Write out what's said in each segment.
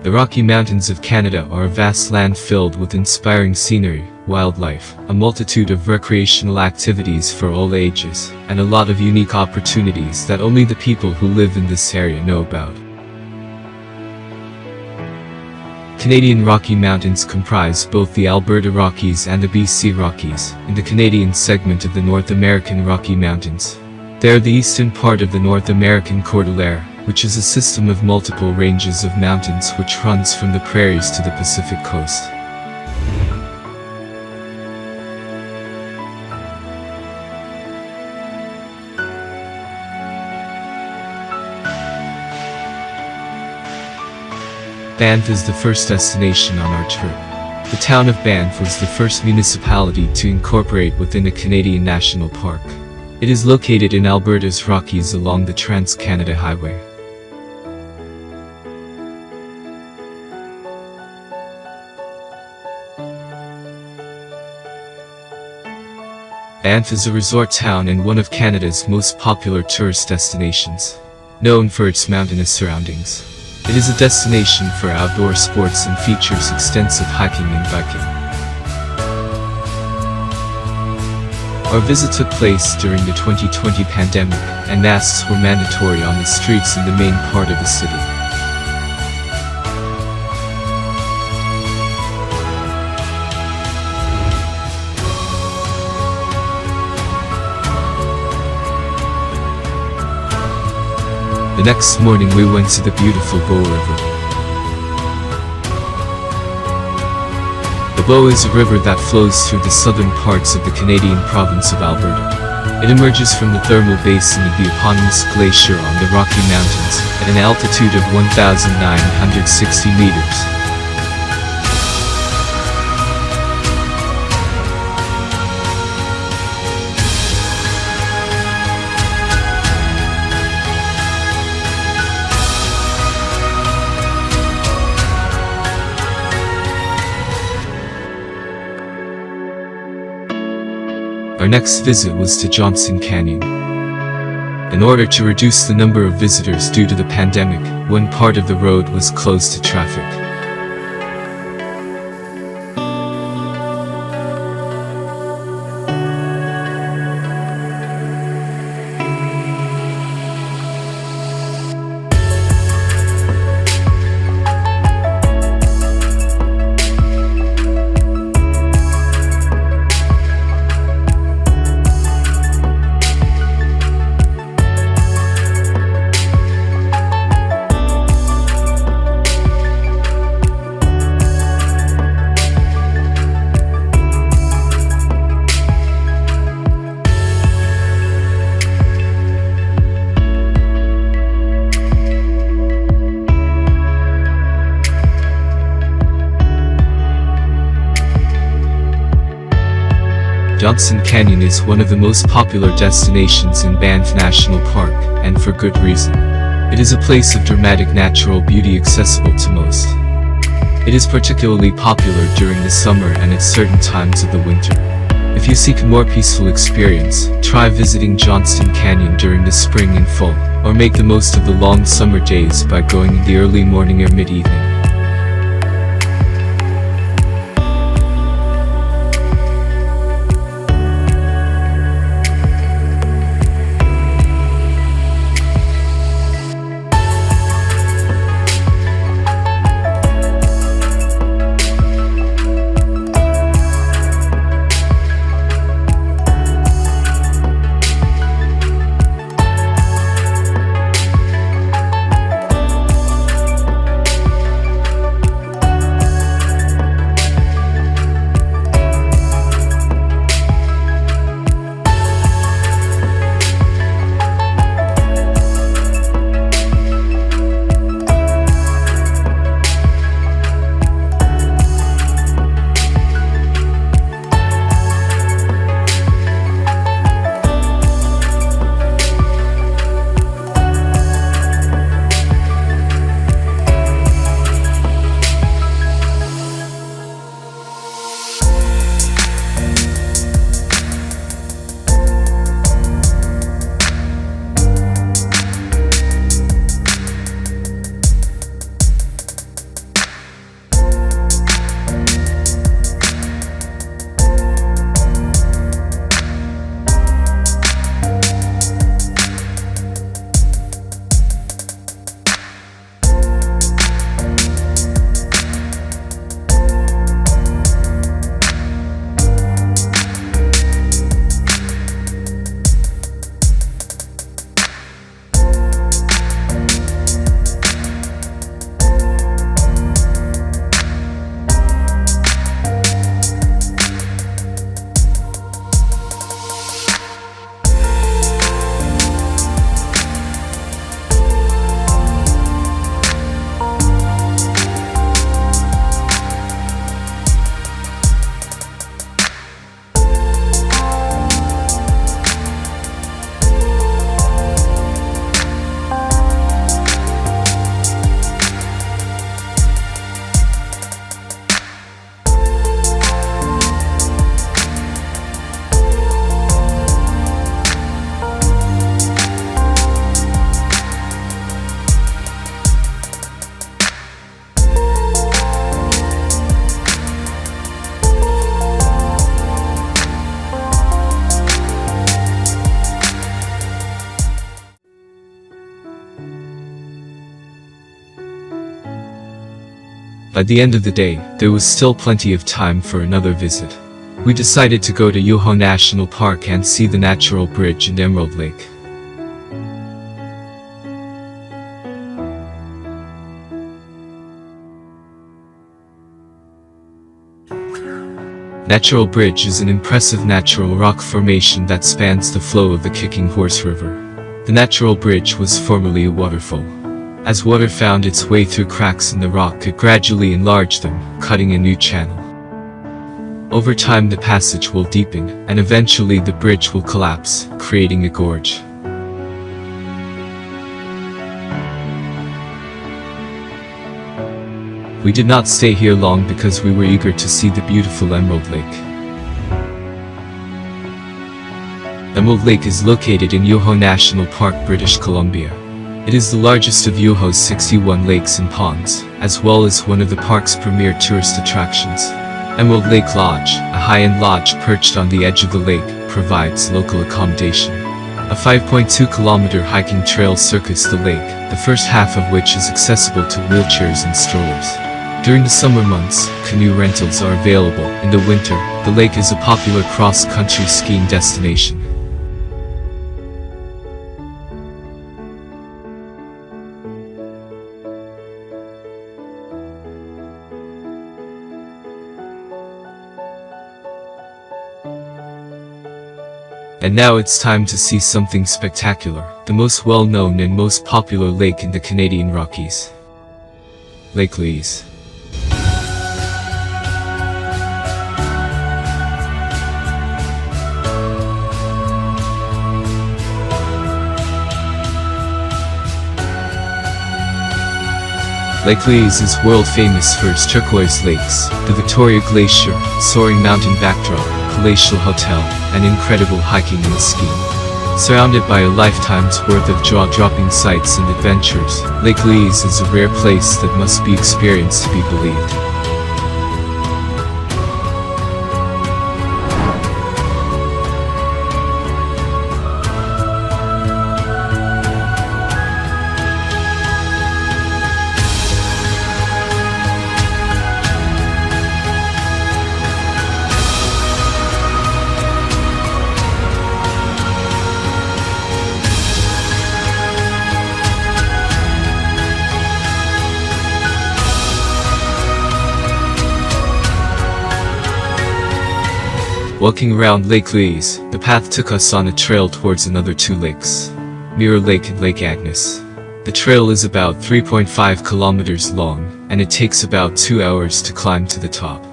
The Rocky Mountains of Canada are a vast land filled with inspiring scenery, wildlife, a multitude of recreational activities for all ages, and a lot of unique opportunities that only the people who live in this area know about. Canadian Rocky Mountains comprise both the Alberta Rockies and the BC Rockies, in the Canadian segment of the North American Rocky Mountains. They are the eastern part of the North American Cordillera, which is a system of multiple ranges of mountains which runs from the prairies to the Pacific coast. Banff is the first destination on our trip. The town of Banff was the first municipality to incorporate within a Canadian national park. It is located in Alberta's Rockies along the Trans-Canada Highway. Banff is a resort town and one of Canada's most popular tourist destinations, known for its mountainous surroundings. It is a destination for outdoor sports and features extensive hiking and biking. Our visit took place during the 2020 pandemic, and masks were mandatory on the streets in the main part of the city. The next morning we went to the beautiful Bow River. The Bow is a river that flows through the southern parts of the Canadian province of Alberta. It emerges from the thermal basin of the eponymous glacier on the Rocky Mountains at an altitude of 1,960 meters. Our next visit was to Johnston Canyon. In order to reduce the number of visitors due to the pandemic, one part of the road was closed to traffic. Johnston Canyon is one of the most popular destinations in Banff National Park, and for good reason. It is a place of dramatic natural beauty accessible to most. It is particularly popular during the summer and at certain times of the winter. If you seek a more peaceful experience, try visiting Johnston Canyon during the spring and fall, or make the most of the long summer days by going in the early morning or mid-evening. By the end of the day, there was still plenty of time for another visit. We decided to go to Yoho National Park and see the natural bridge and Emerald Lake. Natural Bridge is an impressive natural rock formation that spans the flow of the Kicking Horse River. The natural bridge was formerly a waterfall. As water found its way through cracks in the rock, it gradually enlarged them, cutting a new channel. Over time, the passage will deepen, and eventually the bridge will collapse, creating a gorge. We did not stay here long because we were eager to see the beautiful Emerald Lake. Emerald Lake is located in Yoho National Park, British Columbia. It is the largest of Yoho's 61 lakes and ponds, as well as one of the park's premier tourist attractions. Emerald Lake Lodge, a high-end lodge perched on the edge of the lake, provides local accommodation. A 5.2-kilometer hiking trail circuits the lake, the first half of which is accessible to wheelchairs and strollers. During the summer months, canoe rentals are available. In the winter, the lake is a popular cross-country skiing destination. And now it's time to see something spectacular, the most well-known and most popular lake in the Canadian Rockies. Lake Louise. Lake Louise is world famous for its turquoise lakes, the Victoria Glacier, soaring mountain backdrop, palatial hotel, and incredible hiking and skiing. Surrounded by a lifetime's worth of jaw-dropping sights and adventures, Lake Louise is a rare place that must be experienced to be believed. Walking around Lake Louise, the path took us on a trail towards another two lakes, Mirror Lake and Lake Agnes. The trail is about 3.5 kilometers long, and it takes about 2 hours to climb to the top.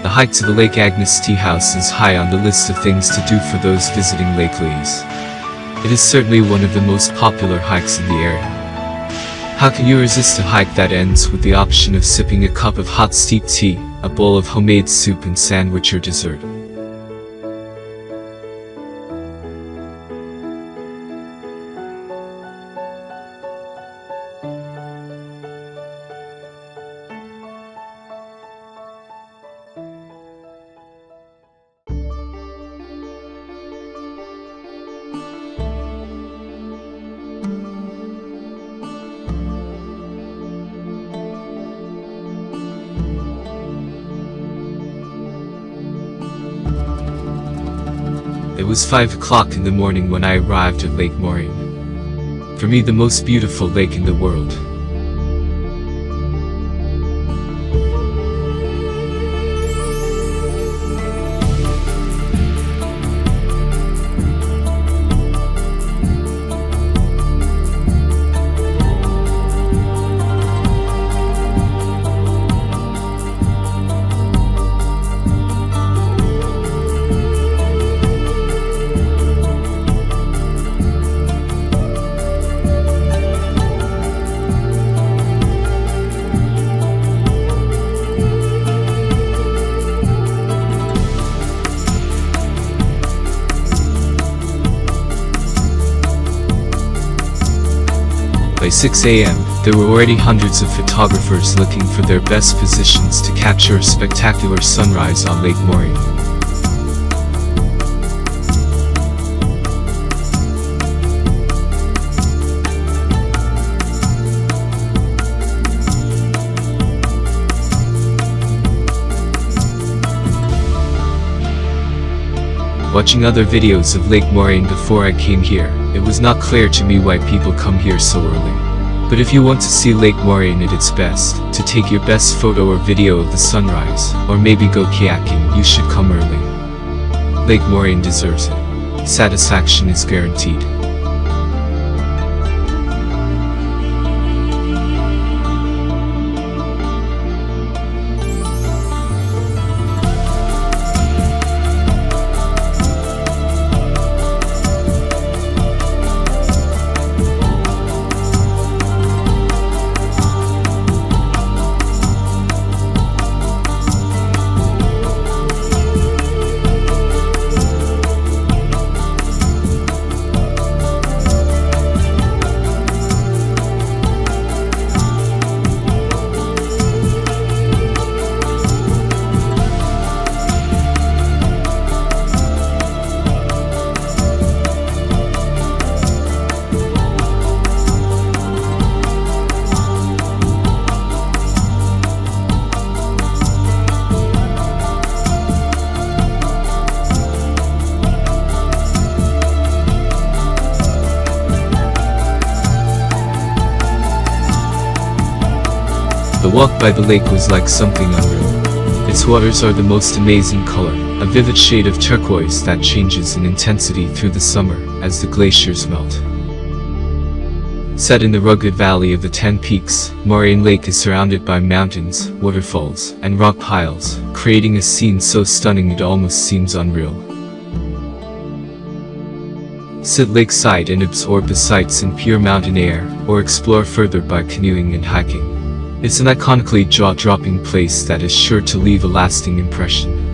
The hike to the Lake Agnes Tea House is high on the list of things to do for those visiting Lake Louise. It is certainly one of the most popular hikes in the area. How can you resist a hike that ends with the option of sipping a cup of hot steeped tea, a bowl of homemade soup and sandwich or dessert? It was 5 o'clock in the morning when I arrived at Lake Moraine. For me, the most beautiful lake in the world. By 6 a.m., there were already hundreds of photographers looking for their best positions to capture a spectacular sunrise on Lake Moraine. Watching other videos of Lake Moraine before I came here, it was not clear to me why people come here so early. But if you want to see Lake Moraine at its best, to take your best photo or video of the sunrise, or maybe go kayaking, you should come early. Lake Moraine deserves it. Satisfaction is guaranteed. The walk by the lake was like something unreal. Its waters are the most amazing color, a vivid shade of turquoise that changes in intensity through the summer as the glaciers melt. Set in the rugged valley of the 10 Peaks, Moraine Lake is surrounded by mountains, waterfalls, and rock piles, creating a scene so stunning it almost seems unreal. Sit lakeside and absorb the sights in pure mountain air, or explore further by canoeing and hiking. It's an iconically jaw-dropping place that is sure to leave a lasting impression.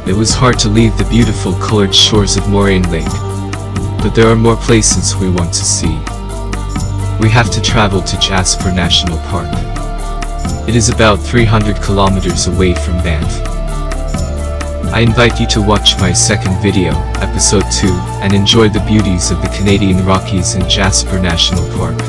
It was hard to leave the beautiful colored shores of Moraine Lake, but there are more places we want to see. We have to travel to Jasper National Park. It is about 300 kilometers away from Banff. I invite you to watch my second video, episode 2, and enjoy the beauties of the Canadian Rockies and Jasper National Park.